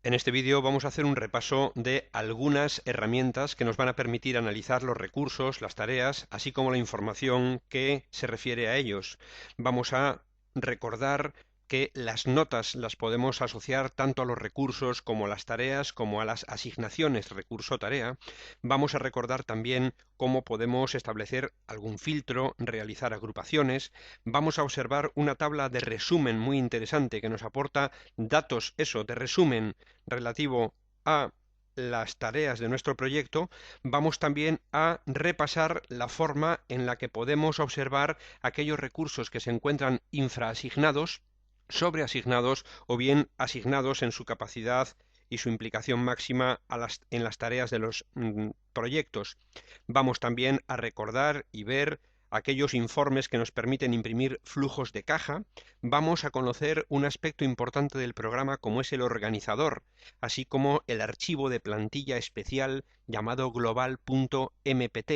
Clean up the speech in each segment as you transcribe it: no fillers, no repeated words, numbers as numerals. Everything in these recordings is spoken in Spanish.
En este vídeo vamos a hacer un repaso de algunas herramientas que nos van a permitir analizar los recursos, las tareas, así como la información que se refiere a ellos. Vamos a recordar que las notas las podemos asociar tanto a los recursos como a las tareas, como a las asignaciones recurso-tarea. Vamos a recordar también cómo podemos establecer algún filtro, realizar agrupaciones. Vamos a observar una tabla de resumen muy interesante que nos aporta datos, de resumen relativo a las tareas de nuestro proyecto. Vamos también a repasar la forma en la que podemos observar aquellos recursos que se encuentran infraasignados, sobreasignados o bien asignados en su capacidad y su implicación máxima en las tareas de los proyectos. Vamos también a recordar y ver aquellos informes que nos permiten imprimir flujos de caja. Vamos a conocer un aspecto importante del programa como es el organizador, así como el archivo de plantilla especial llamado global.mpt.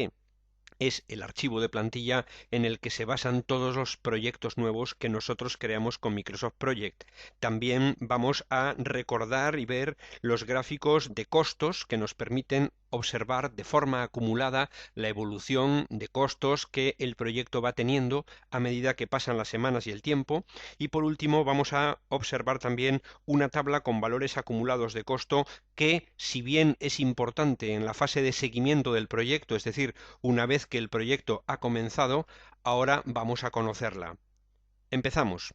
Es el archivo de plantilla en el que se basan todos los proyectos nuevos que nosotros creamos con Microsoft Project. También vamos a recordar y ver los gráficos de costos que nos permiten observar de forma acumulada la evolución de costos que el proyecto va teniendo a medida que pasan las semanas y el tiempo. Y por último vamos a observar también una tabla con valores acumulados de costo que, si bien es importante en la fase de seguimiento del proyecto, es decir, una vez que el proyecto ha comenzado, ahora vamos a conocerla. Empezamos.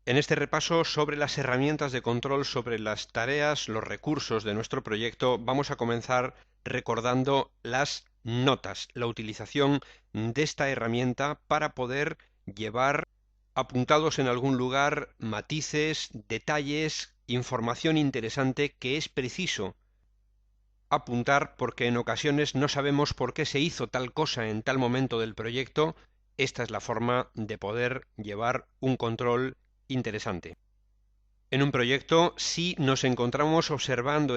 En este repaso sobre las herramientas de control sobre las tareas, los recursos de nuestro proyecto, vamos a comenzar recordando las notas, la utilización de esta herramienta para poder llevar apuntados en algún lugar matices, detalles, información interesante que es preciso apuntar porque en ocasiones no sabemos por qué se hizo tal cosa en tal momento del proyecto. Esta es la forma de poder llevar un control interesante. En un proyecto, si nos encontramos observando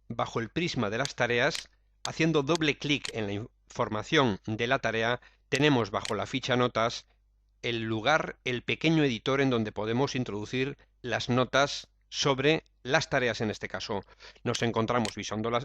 bajo el prisma de las tareas, haciendo doble clic en la información de la tarea, tenemos bajo la ficha notas el lugar, el pequeño editor en donde podemos introducir las notas sobre las tareas. En este caso nos encontramos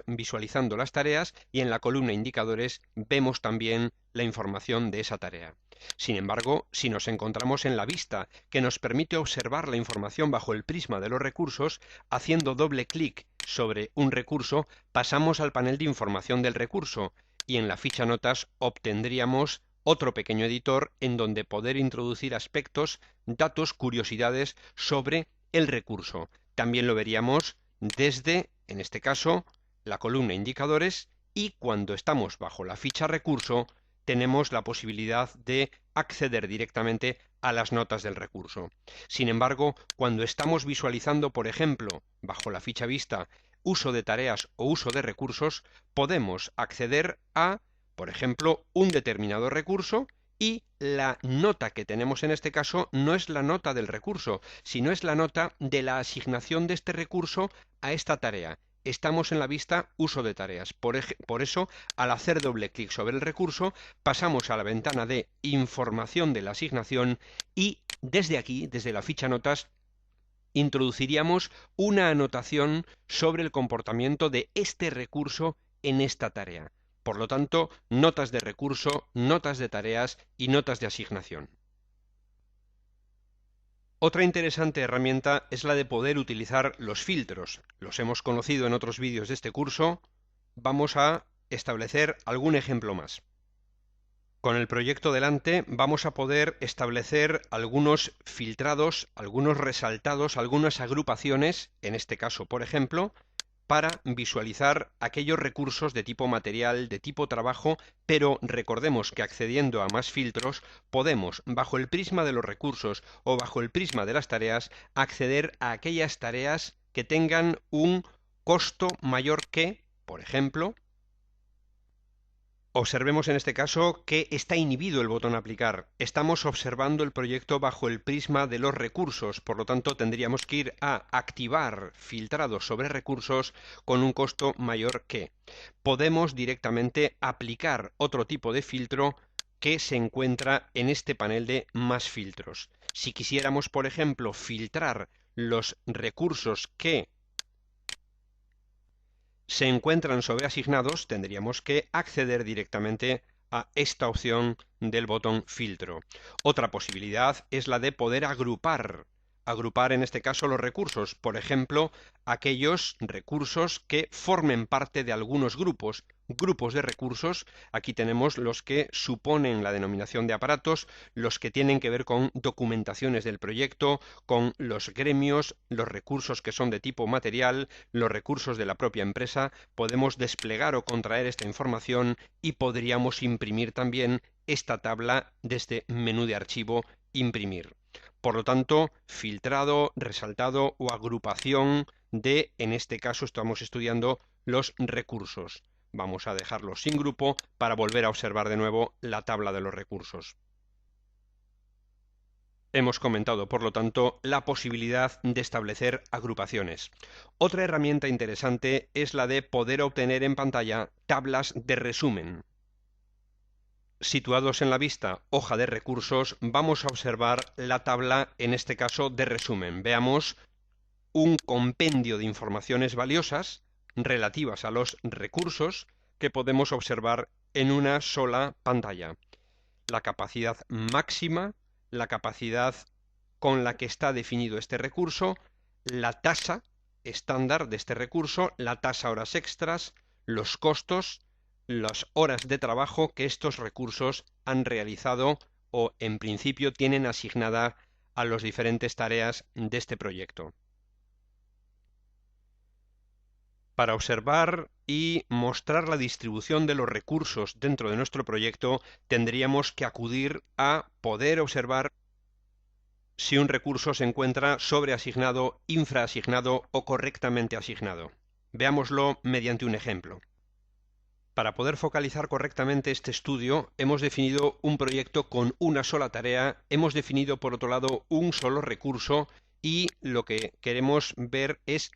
visualizando las tareas y en la columna indicadores vemos también la información de esa tarea. Sin embargo, si nos encontramos en la vista que nos permite observar la información bajo el prisma de los recursos, haciendo doble clic sobre un recurso, pasamos al panel de información del recurso y en la ficha notas obtendríamos otro pequeño editor en donde poder introducir aspectos, datos, curiosidades sobre el recurso. También lo veríamos desde, en este caso, la columna indicadores, y cuando estamos bajo la ficha recurso tenemos la posibilidad de acceder directamente a las notas del recurso. Sin embargo, cuando estamos visualizando, por ejemplo, bajo la ficha vista, uso de tareas o uso de recursos, podemos acceder a, por ejemplo, un determinado recurso y la nota que tenemos en este caso no es la nota del recurso, sino es la nota de la asignación de este recurso a esta tarea. Estamos en la vista uso de tareas. Por eso, al hacer doble clic sobre el recurso, pasamos a la ventana de información de la asignación y desde aquí, desde la ficha notas, introduciríamos una anotación sobre el comportamiento de este recurso en esta tarea. Por lo tanto, notas de recurso, notas de tareas y notas de asignación. Otra interesante herramienta es la de poder utilizar los filtros. Los hemos conocido en otros vídeos de este curso. Vamos a establecer algún ejemplo más. Con el proyecto delante vamos a poder establecer algunos filtrados, algunos resaltados, algunas agrupaciones, en este caso, por ejemplo, para visualizar aquellos recursos de tipo material, de tipo trabajo, pero recordemos que accediendo a más filtros podemos, bajo el prisma de los recursos o bajo el prisma de las tareas, acceder a aquellas tareas que tengan un costo mayor que, por ejemplo, observemos en este caso que está inhibido el botón aplicar. Estamos observando el proyecto bajo el prisma de los recursos, por lo tanto tendríamos que ir a activar filtrados sobre recursos con un costo mayor que. Podemos directamente aplicar otro tipo de filtro que se encuentra en este panel de más filtros. Si quisiéramos, por ejemplo, filtrar los recursos que se encuentran sobreasignados, tendríamos que acceder directamente a esta opción del botón filtro. Otra posibilidad es la de poder agrupar en este caso los recursos, por ejemplo, aquellos recursos que formen parte de algunos grupos de recursos. Aquí tenemos los que suponen la denominación de aparatos, los que tienen que ver con documentaciones del proyecto, con los gremios, los recursos que son de tipo material, los recursos de la propia empresa. Podemos desplegar o contraer esta información y podríamos imprimir también esta tabla desde menú de archivo, imprimir. Por lo tanto, filtrado, resaltado o agrupación de, en este caso estamos estudiando los recursos. Vamos a dejarlo sin grupo para volver a observar de nuevo la tabla de los recursos. Hemos comentado, por lo tanto, la posibilidad de establecer agrupaciones. Otra herramienta interesante es la de poder obtener en pantalla tablas de resumen. Situados en la vista hoja de recursos, vamos a observar la tabla, en este caso, de resumen. Veamos un compendio de informaciones valiosas relativas a los recursos que podemos observar en una sola pantalla. La capacidad máxima, la capacidad con la que está definido este recurso, la tasa estándar de este recurso, la tasa horas extras, los costos, las horas de trabajo que estos recursos han realizado o en principio tienen asignada a las diferentes tareas de este proyecto. Para observar y mostrar la distribución de los recursos dentro de nuestro proyecto, tendríamos que acudir a poder observar si un recurso se encuentra sobreasignado, infraasignado o correctamente asignado. Veámoslo mediante un ejemplo. Para poder focalizar correctamente este estudio, hemos definido un proyecto con una sola tarea, hemos definido por otro lado un solo recurso y lo que queremos ver es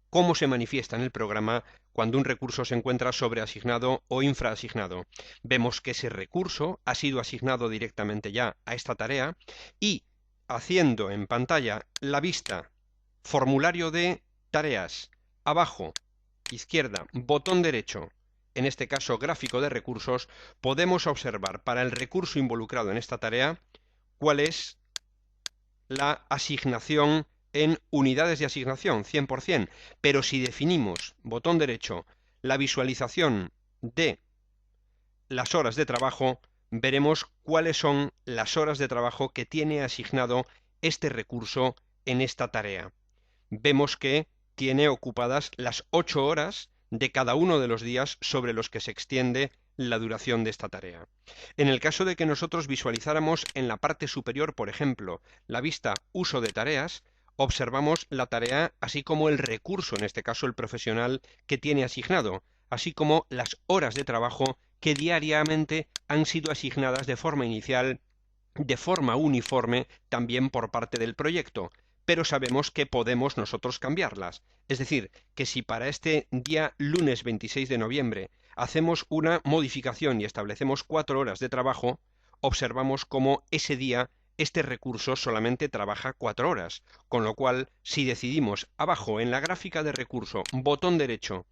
cómo se manifiesta en el programa cuando un recurso se encuentra sobreasignado o infraasignado. Vemos que ese recurso ha sido asignado directamente ya a esta tarea y haciendo en pantalla la vista formulario de tareas, abajo, izquierda, botón derecho, en este caso gráfico de recursos, podemos observar para el recurso involucrado en esta tarea cuál es la asignación en unidades de asignación, 100%, pero si definimos, botón derecho, la visualización de las horas de trabajo, veremos cuáles son las horas de trabajo que tiene asignado este recurso en esta tarea. Vemos que tiene ocupadas las 8 horas de cada uno de los días sobre los que se extiende la duración de esta tarea. En el caso de que nosotros visualizáramos en la parte superior, por ejemplo, la vista uso de tareas, observamos la tarea así como el recurso, en este caso el profesional, que tiene asignado, así como las horas de trabajo que diariamente han sido asignadas de forma inicial, de forma uniforme, también por parte del proyecto, pero sabemos que podemos nosotros cambiarlas. Es decir, que si para este día lunes 26 de noviembre hacemos una modificación y establecemos 4 horas de trabajo, observamos cómo ese día este recurso solamente trabaja 4 horas, con lo cual si decidimos abajo en la gráfica de recurso, botón derecho,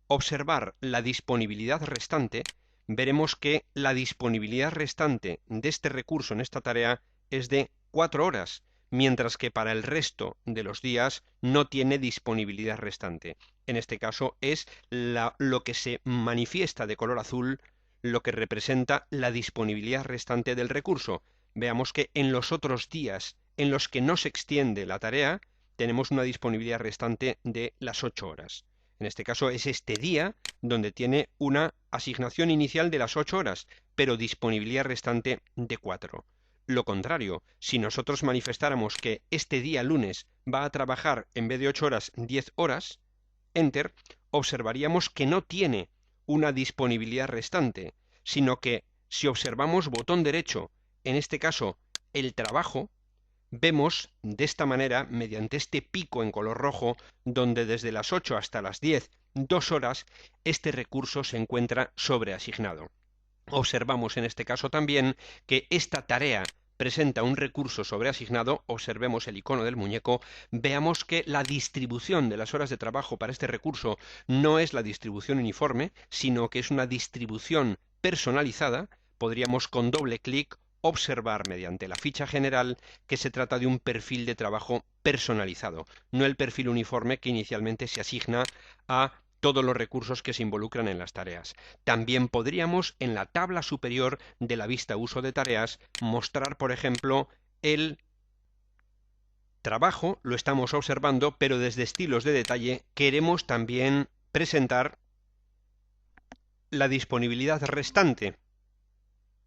observar la disponibilidad restante, veremos que la disponibilidad restante de este recurso en esta tarea es de 4 horas, mientras que para el resto de los días no tiene disponibilidad restante. En este caso es lo que se manifiesta de color azul, lo que representa la disponibilidad restante del recurso. Veamos que en los otros días en los que no se extiende la tarea, tenemos una disponibilidad restante de las 8 horas. En este caso es este día donde tiene una asignación inicial de las 8 horas, pero disponibilidad restante de 4. Lo contrario, si nosotros manifestáramos que este día lunes va a trabajar en vez de 8 horas, 10 horas, Enter, observaríamos que no tiene una disponibilidad restante, sino que si observamos botón derecho, en este caso el trabajo, vemos de esta manera, mediante este pico en color rojo, donde desde las 8 hasta las 10, 2 horas, este recurso se encuentra sobreasignado. Observamos en este caso también que esta tarea presenta un recurso sobreasignado, observemos el icono del muñeco, veamos que la distribución de las horas de trabajo para este recurso no es la distribución uniforme, sino que es una distribución personalizada. Podríamos con doble clic observar mediante la ficha general que se trata de un perfil de trabajo personalizado, no el perfil uniforme que inicialmente se asigna a todos los recursos que se involucran en las tareas. También podríamos, en la tabla superior de la vista uso de tareas, mostrar, por ejemplo, el trabajo, lo estamos observando, pero desde estilos de detalle queremos también presentar la disponibilidad restante.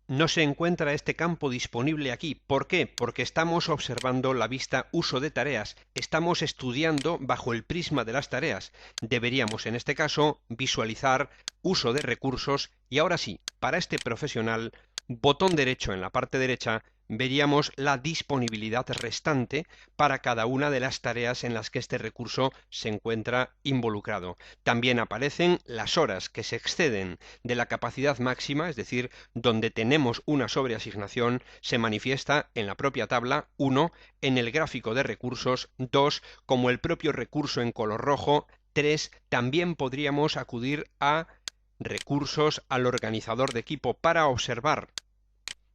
No se encuentra este campo disponible aquí. ¿Por qué? Porque estamos observando la vista uso de tareas. Estamos estudiando bajo el prisma de las tareas. Deberíamos, en este caso, visualizar uso de recursos y ahora sí, para este profesional, botón derecho en la parte derecha, veríamos la disponibilidad restante para cada una de las tareas en las que este recurso se encuentra involucrado. También aparecen las horas que se exceden de la capacidad máxima, es decir, donde tenemos una sobreasignación, se manifiesta en la propia tabla, 1, en el gráfico de recursos, 2, como el propio recurso en color rojo, 3, también podríamos acudir a recursos al organizador de equipo para observar.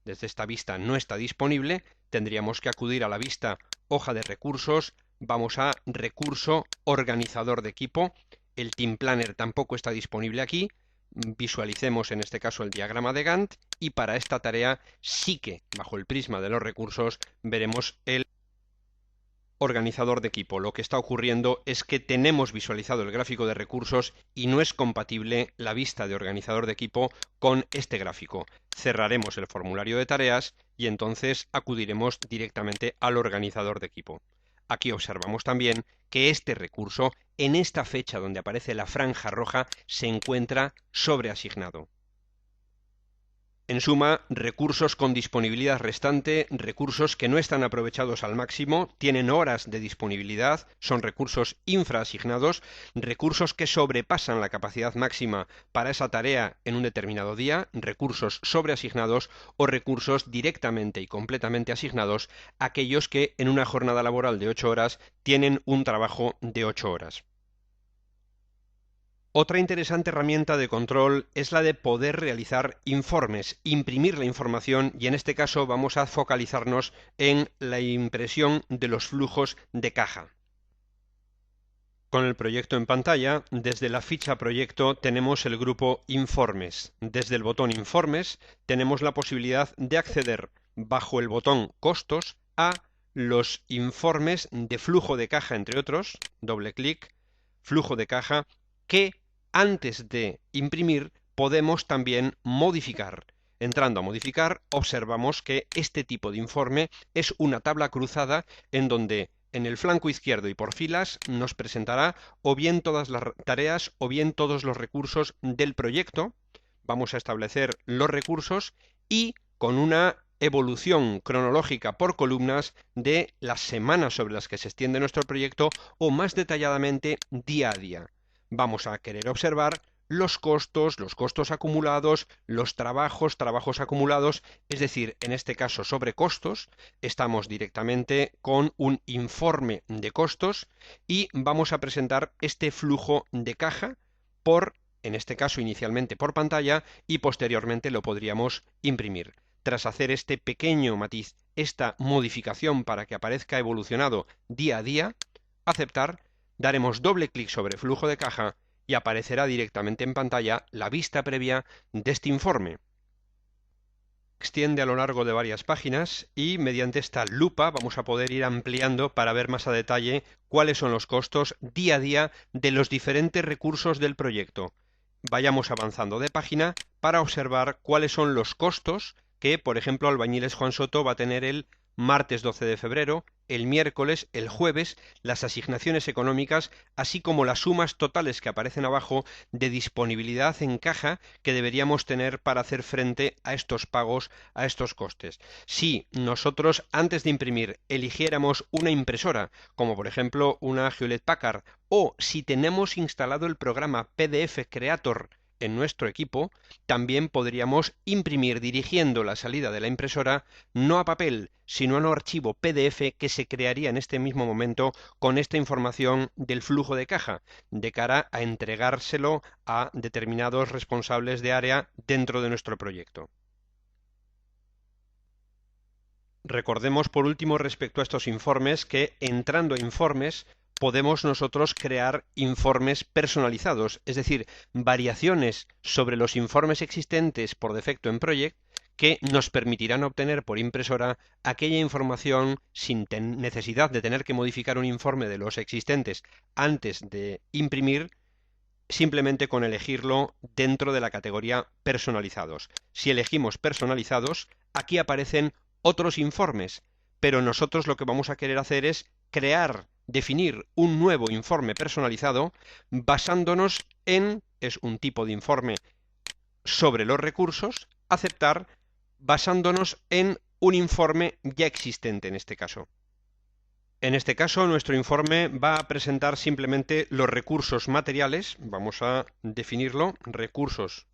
Desde esta vista no está disponible, tendríamos que acudir a la vista hoja de recursos, vamos a recurso organizador de equipo, el Team Planner tampoco está disponible aquí, visualicemos en este caso el diagrama de Gantt y para esta tarea sí que bajo el prisma de los recursos veremos el organizador de equipo. Lo que está ocurriendo es que tenemos visualizado el gráfico de recursos y no es compatible la vista de organizador de equipo con este gráfico. Cerraremos el formulario de tareas y entonces acudiremos directamente al organizador de equipo. Aquí observamos también que este recurso, en esta fecha donde aparece la franja roja, se encuentra sobreasignado. En suma, recursos con disponibilidad restante, recursos que no están aprovechados al máximo, tienen horas de disponibilidad, son recursos infraasignados, recursos que sobrepasan la capacidad máxima para esa tarea en un determinado día, recursos sobreasignados o recursos directamente y completamente asignados, aquellos que en una jornada laboral de 8 horas tienen un trabajo de 8 horas. Otra interesante herramienta de control es la de poder realizar informes, imprimir la información y en este caso vamos a focalizarnos en la impresión de los flujos de caja. Con el proyecto en pantalla, desde la ficha proyecto tenemos el grupo Informes. Desde el botón Informes tenemos la posibilidad de acceder bajo el botón Costos a los informes de flujo de caja, entre otros, doble clic, flujo de caja, que antes de imprimir podemos también modificar. Entrando a modificar, observamos que este tipo de informe es una tabla cruzada en donde en el flanco izquierdo y por filas nos presentará o bien todas las tareas o bien todos los recursos del proyecto. Vamos a establecer los recursos y con una evolución cronológica por columnas de las semanas sobre las que se extiende nuestro proyecto o más detalladamente día a día. Vamos a querer observar los costos acumulados, los trabajos acumulados, es decir, en este caso sobre costos, estamos directamente con un informe de costos y vamos a presentar este flujo de caja en este caso inicialmente por pantalla y posteriormente lo podríamos imprimir. Tras hacer este pequeño matiz, esta modificación para que aparezca evolucionado día a día, aceptar, daremos doble clic sobre flujo de caja y aparecerá directamente en pantalla la vista previa de este informe. Extiende a lo largo de varias páginas y mediante esta lupa vamos a poder ir ampliando para ver más a detalle cuáles son los costos día a día de los diferentes recursos del proyecto. Vayamos avanzando de página para observar cuáles son los costos que, por ejemplo, Albañiles Juan Soto va a tener el martes 12 de febrero, el miércoles, el jueves, las asignaciones económicas, así como las sumas totales que aparecen abajo de disponibilidad en caja que deberíamos tener para hacer frente a estos pagos, a estos costes. Si nosotros antes de imprimir eligiéramos una impresora, como por ejemplo una Hewlett Packard, o si tenemos instalado el programa PDF Creator en nuestro equipo, también podríamos imprimir dirigiendo la salida de la impresora no a papel, sino a un archivo PDF que se crearía en este mismo momento con esta información del flujo de caja, de cara a entregárselo a determinados responsables de área dentro de nuestro proyecto. Recordemos por último respecto a estos informes que entrando a informes podemos nosotros crear informes personalizados, es decir, variaciones sobre los informes existentes por defecto en Project que nos permitirán obtener por impresora aquella información sin necesidad de tener que modificar un informe de los existentes antes de imprimir, simplemente con elegirlo dentro de la categoría personalizados. Si elegimos personalizados, aquí aparecen otros informes, pero nosotros lo que vamos a querer hacer es definir un nuevo informe personalizado basándonos en, es un tipo de informe sobre los recursos, aceptar, basándonos en un informe ya existente en este caso. En este caso, nuestro informe va a presentar simplemente los recursos materiales, vamos a definirlo, recursos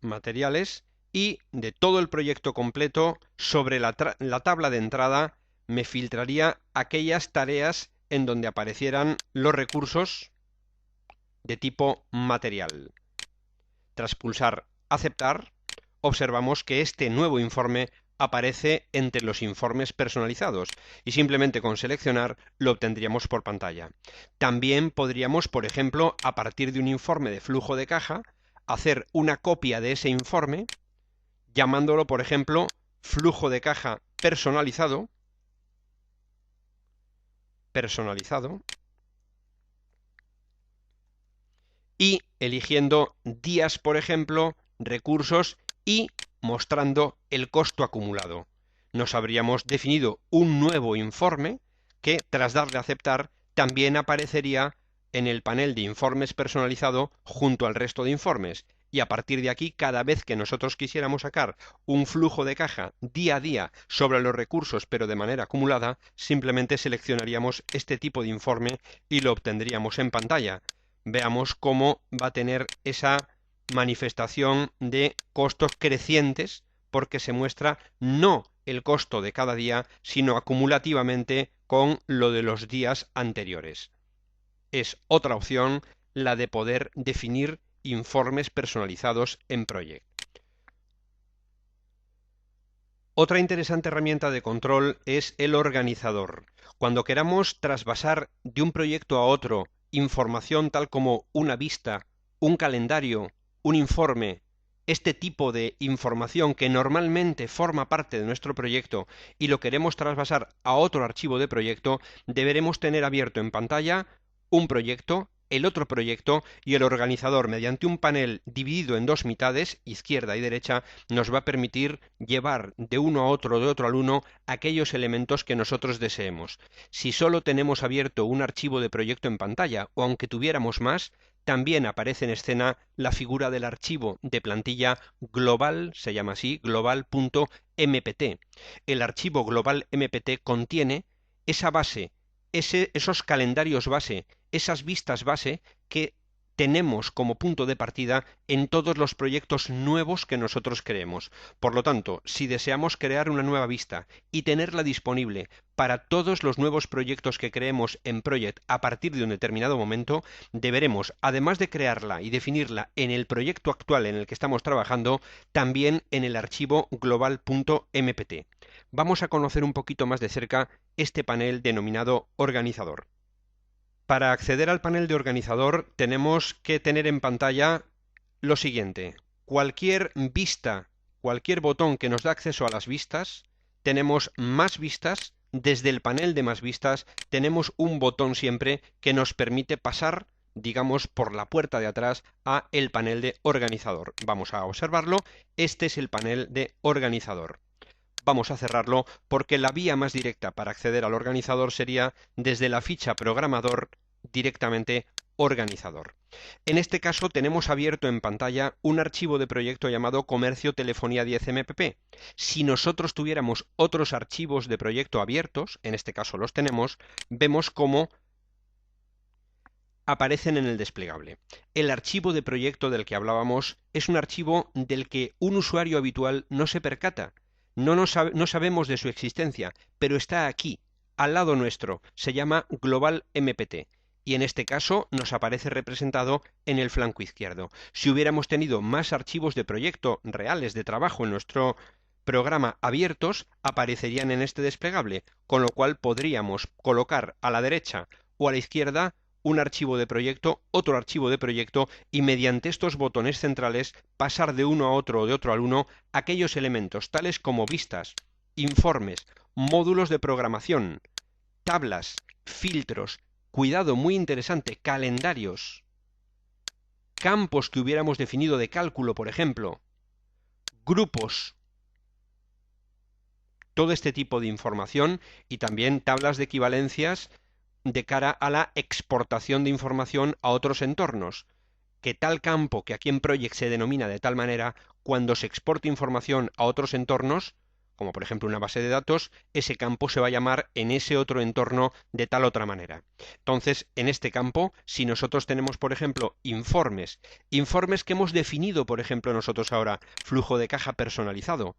materiales, y de todo el proyecto completo, sobre la tabla de entrada, me filtraría aquellas tareas en donde aparecieran los recursos de tipo material. Tras pulsar aceptar, observamos que este nuevo informe aparece entre los informes personalizados y simplemente con seleccionar lo obtendríamos por pantalla. También podríamos, por ejemplo, a partir de un informe de flujo de caja, hacer una copia de ese informe, llamándolo, por ejemplo, flujo de caja personalizado, y eligiendo días, por ejemplo, recursos y mostrando el costo acumulado. Nos habríamos definido un nuevo informe que, tras darle a aceptar, también aparecería en el panel de informes personalizado junto al resto de informes. Y a partir de aquí, cada vez que nosotros quisiéramos sacar un flujo de caja día a día sobre los recursos, pero de manera acumulada, simplemente seleccionaríamos este tipo de informe y lo obtendríamos en pantalla. Veamos cómo va a tener esa manifestación de costos crecientes, porque se muestra no el costo de cada día, sino acumulativamente con lo de los días anteriores. Es otra opción la de poder definir informes personalizados en Project. Otra interesante herramienta de control es el organizador. Cuando queramos trasvasar de un proyecto a otro información tal como una vista, un calendario, un informe, este tipo de información que normalmente forma parte de nuestro proyecto y lo queremos trasvasar a otro archivo de proyecto, deberemos tener abierto en pantalla un proyecto, el otro proyecto y el organizador mediante un panel dividido en dos mitades, izquierda y derecha, nos va a permitir llevar de uno a otro, de otro al uno, aquellos elementos que nosotros deseemos. Si solo tenemos abierto un archivo de proyecto en pantalla o aunque tuviéramos más, también aparece en escena la figura del archivo de plantilla global, se llama así, global.mpt. El archivo global.mpt contiene esa base, esos calendarios base, esas vistas base que tenemos como punto de partida en todos los proyectos nuevos que nosotros creemos. Por lo tanto, si deseamos crear una nueva vista y tenerla disponible para todos los nuevos proyectos que creemos en Project a partir de un determinado momento, deberemos, además de crearla y definirla en el proyecto actual en el que estamos trabajando, también en el archivo global.mpt. Vamos a conocer un poquito más de cerca este panel denominado organizador. Para acceder al panel de organizador tenemos que tener en pantalla lo siguiente. Cualquier vista, cualquier botón que nos da acceso a las vistas, tenemos más vistas. Desde el panel de más vistas tenemos un botón siempre que nos permite pasar, digamos, por la puerta de atrás a el panel de organizador. Vamos a observarlo. Este es el panel de organizador. Vamos a cerrarlo porque la vía más directa para acceder al organizador sería desde la ficha programador directamente organizador. En este caso tenemos abierto en pantalla un archivo de proyecto llamado Comercio Telefonía 10mpp. Si nosotros tuviéramos otros archivos de proyecto abiertos, en este caso los tenemos, vemos cómo aparecen en el desplegable. El archivo de proyecto del que hablábamos es un archivo del que un usuario habitual no se percata. No sabemos de su existencia, pero está aquí, al lado nuestro. Se llama Global MPT. Y en este caso nos aparece representado en el flanco izquierdo. Si hubiéramos tenido más archivos de proyecto reales de trabajo en nuestro programa abiertos, aparecerían en este desplegable, con lo cual podríamos colocar a la derecha o a la izquierda un archivo de proyecto, otro archivo de proyecto y mediante estos botones centrales pasar de uno a otro o de otro al uno aquellos elementos tales como vistas, informes, módulos de programación, tablas, filtros, cuidado muy interesante, calendarios, campos que hubiéramos definido de cálculo, por ejemplo, grupos, todo este tipo de información y también tablas de equivalencias de cara a la exportación de información a otros entornos, que tal campo que aquí en Project se denomina de tal manera, cuando se exporte información a otros entornos, como por ejemplo una base de datos, ese campo se va a llamar en ese otro entorno de tal otra manera. Entonces, en este campo, si nosotros tenemos, por ejemplo, informes que hemos definido, por ejemplo, nosotros ahora, flujo de caja personalizado,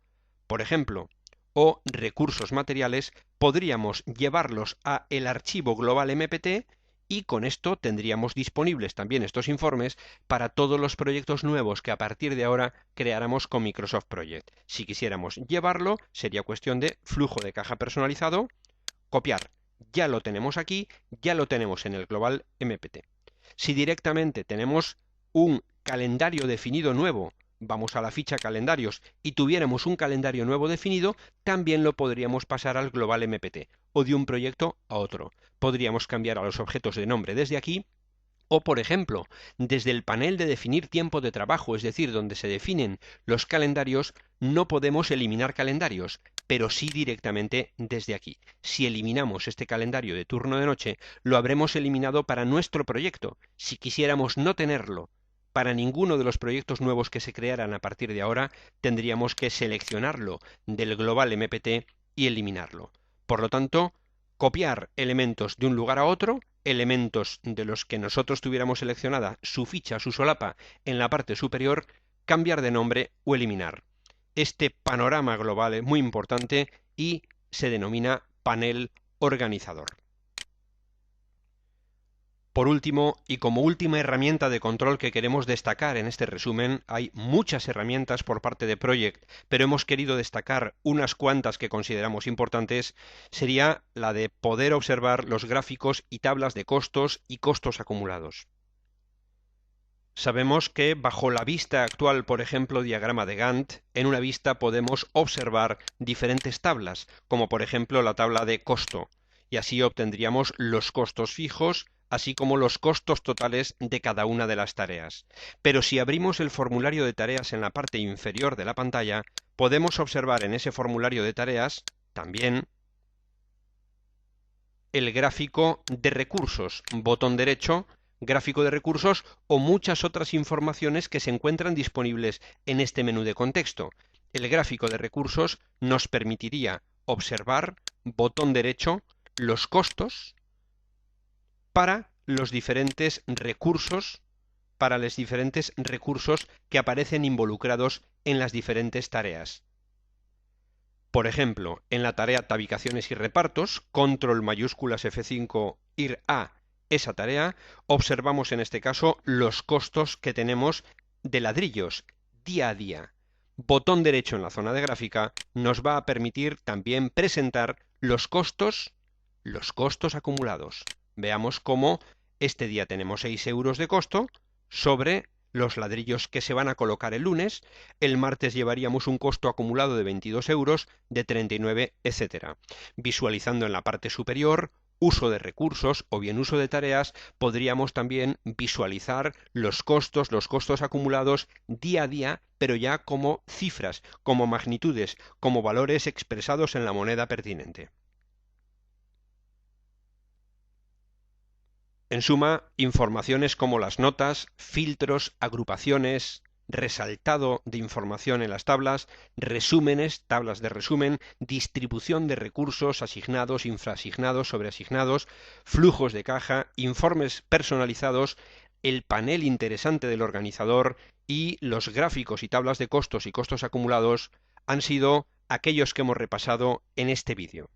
por ejemplo, o recursos materiales, podríamos llevarlos a el archivo global MPT y con esto tendríamos disponibles también estos informes para todos los proyectos nuevos que a partir de ahora creáramos con Microsoft Project. Si quisiéramos llevarlo, sería cuestión de flujo de caja personalizado, copiar. Ya lo tenemos aquí, ya lo tenemos en el global MPT. Si directamente tenemos un calendario definido nuevo, vamos a la ficha calendarios y tuviéramos un calendario nuevo definido, también lo podríamos pasar al global MPT o de un proyecto a otro. Podríamos cambiar a los objetos de nombre desde aquí o, por ejemplo, desde el panel de definir tiempo de trabajo, es decir, donde se definen los calendarios, no podemos eliminar calendarios, pero sí directamente desde aquí. Si eliminamos este calendario de turno de noche, lo habremos eliminado para nuestro proyecto. Si quisiéramos no tenerlo para ninguno de los proyectos nuevos que se crearan a partir de ahora, tendríamos que seleccionarlo del global MPT y eliminarlo. Por lo tanto, copiar elementos de un lugar a otro, elementos de los que nosotros tuviéramos seleccionada su ficha, su solapa en la parte superior, cambiar de nombre o eliminar. Este panorama global es muy importante y se denomina panel organizador. Por último, y como última herramienta de control que queremos destacar en este resumen, hay muchas herramientas por parte de Project, pero hemos querido destacar unas cuantas que consideramos importantes, sería la de poder observar los gráficos y tablas de costos y costos acumulados. Sabemos que bajo la vista actual, por ejemplo, diagrama de Gantt, en una vista podemos observar diferentes tablas, como por ejemplo la tabla de costo, y así obtendríamos los costos fijos, así como los costos totales de cada una de las tareas. Pero si abrimos el formulario de tareas en la parte inferior de la pantalla, podemos observar en ese formulario de tareas también el gráfico de recursos, botón derecho, gráfico de recursos o muchas otras informaciones que se encuentran disponibles en este menú de contexto. El gráfico de recursos nos permitiría observar, botón derecho, los costos para los diferentes recursos, que aparecen involucrados en las diferentes tareas. Por ejemplo, en la tarea tabicaciones y repartos, control mayúsculas F5 ir a esa tarea, observamos en este caso los costos que tenemos de ladrillos día a día. Botón derecho en la zona de gráfica nos va a permitir también presentar los costos acumulados. Veamos cómo este día tenemos 6 euros de costo sobre los ladrillos que se van a colocar el lunes, el martes llevaríamos un costo acumulado de 22 euros, de 39, etc. Visualizando en la parte superior uso de recursos o bien uso de tareas, podríamos también visualizar los costos acumulados día a día, pero ya como cifras, como magnitudes, como valores expresados en la moneda pertinente. En suma, informaciones como las notas, filtros, agrupaciones, resaltado de información en las tablas, resúmenes, tablas de resumen, distribución de recursos asignados, infraasignados, sobreasignados, flujos de caja, informes personalizados, el panel interesante del organizador y los gráficos y tablas de costos y costos acumulados han sido aquellos que hemos repasado en este vídeo.